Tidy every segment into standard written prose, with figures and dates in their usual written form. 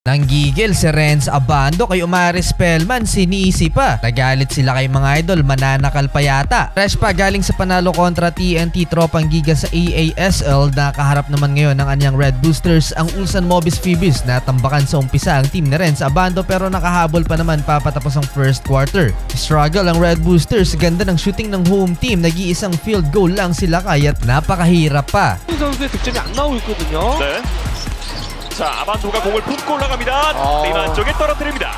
Nanggigil si Renz Abando kay Umaris Spellman, sinisi pa. Nagalit sila kay mga idol, mananakal pa yata. Fresh pa galing sa panalo kontra TNT Tropang Giga sa AASL, nakaharap naman ngayon ng anyang Red Boosters ang Ulsan Mobis Phoebus. Natambakan sa umpisa ang team ni Renz Abando pero nakahabol pa naman papatapos ang first quarter. Struggle ang Red Boosters, ganda ng shooting ng home team, nag-iisang field goal lang sila kaya't napakahirap pa. 자, 아반도가 공을 품고 올라갑니다. 림 안쪽에 떨어뜨립니다.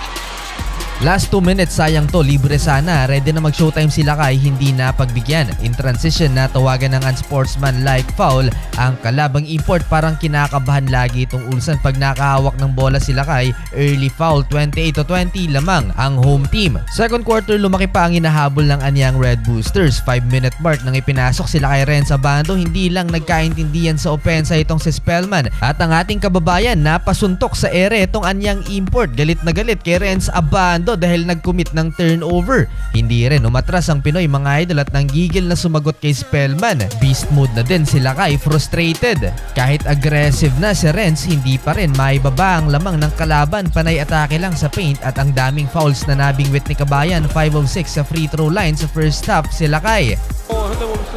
Last 2 minutes, sayang to, libre sana. Ready na mag-showtime sila kay hindi na pagbigyan. In transition, natawagan ng unsportsmanlike foul ang kalabang import. Parang kinakabahan lagi itong Ulsan pag nakahawak ng bola sila kay. Early foul, 28-20 lamang ang home team. Second quarter, lumaki pa ang hinahabol ng anyang Red Boosters. 5-minute mark nang ipinasok sila kay Renz Abando. Hindi lang nagkaintindihan sa opensa itong si Spellman at ang ating kababayan napasuntok sa ere itong anyang import. Galit na galit kay Renz Abando dahil nag-commit ng turnover. Hindi rin umatras ang Pinoy mga idol at nanggigil na sumagot kay Spellman. Beast mode na din sila kay, frustrated. Kahit aggressive na si Renz, hindi pa rin maibaba ang lamang ng kalaban. Panay atake lang sa paint at ang daming fouls na nabingwit ni Kabayan. 5 of 6 sa free throw line sa first half sila kay. 현대모비스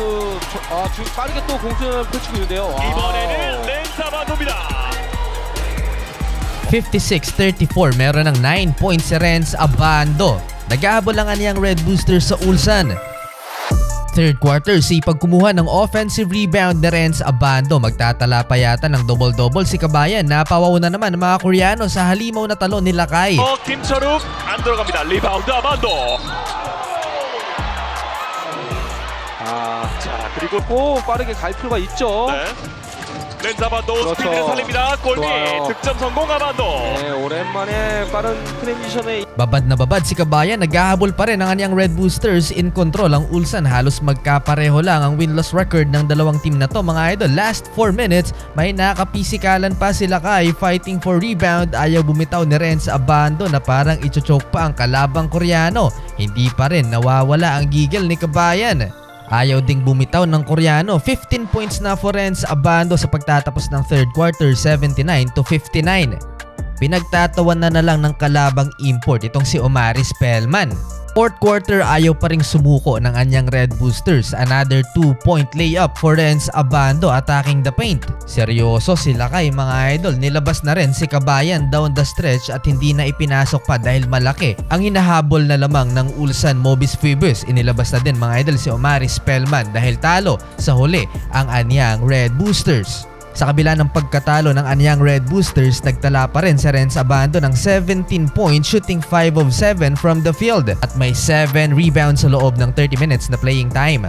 지금 빠르게 또 공승을 펼치고 있는데요. 이번에는 렌즈 아반도입니다. 56-34, meron ng 9 points si Renz Abando. Naghahabol lang niyang Red Boosters sa Ulsan. Third quarter, sipag kumuha ng offensive rebound ni Renz Abando. Magtatala pa yata ng double-double si Kabayan. Napawaw na naman mga Koreano sa halimaw na talon ni Lakay. 김철욱 안 들어갑니다. 리바운드 아반도. 자, 그리고 또 빠르게 갈 필요가 있죠. 네. 렌즈 아반도 스피드를 살립니다. 골밑 득점 성공 아반도. 네, 오랜만에 빠른 트랜지션에 Babad na babad si Kabayan, naghahabol pa rin ang anyang Red Boosters. In control ang Ulsan, halos magkapareho lang ang win-loss record ng dalawang team na to mga idol. Last 4 minutes, may nakapisikalan pa sila kay, fighting for rebound. Ayaw bumitaw ni Renz Abando na parang ichochoke pa ang kalabang Koreano. Hindi pa rin nawawala ang gigil ni Kabayan. Ayaw ding bumitaw ng Koreano. 15 points na for Renz Abando sa pagtatapos ng third quarter, 79-59. Pinagtatawan na lang ng kalabang import itong si Umaris Spellman. Fourth quarter, ayaw pa ring sumuko ng anyang Red Boosters. Another 2-point layup for Renz Abando attacking the paint. Seryoso sila kay mga idol. Nilabas na rin si Kabayan down the stretch at hindi na ipinasok pa dahil malaki ang hinahabol na lamang ng Ulsan Mobis Phoebus. Inilabas na din mga idol si Umaris Spellman dahil talo sa huli ang anyang Red Boosters. Sa kabila ng pagkatalo ng anyang Red Boosters, nagtala pa rin si Renz Abando ng 17 points, shooting 5 of 7 from the field at may 7 rebounds sa loob ng 30 minutes na playing time.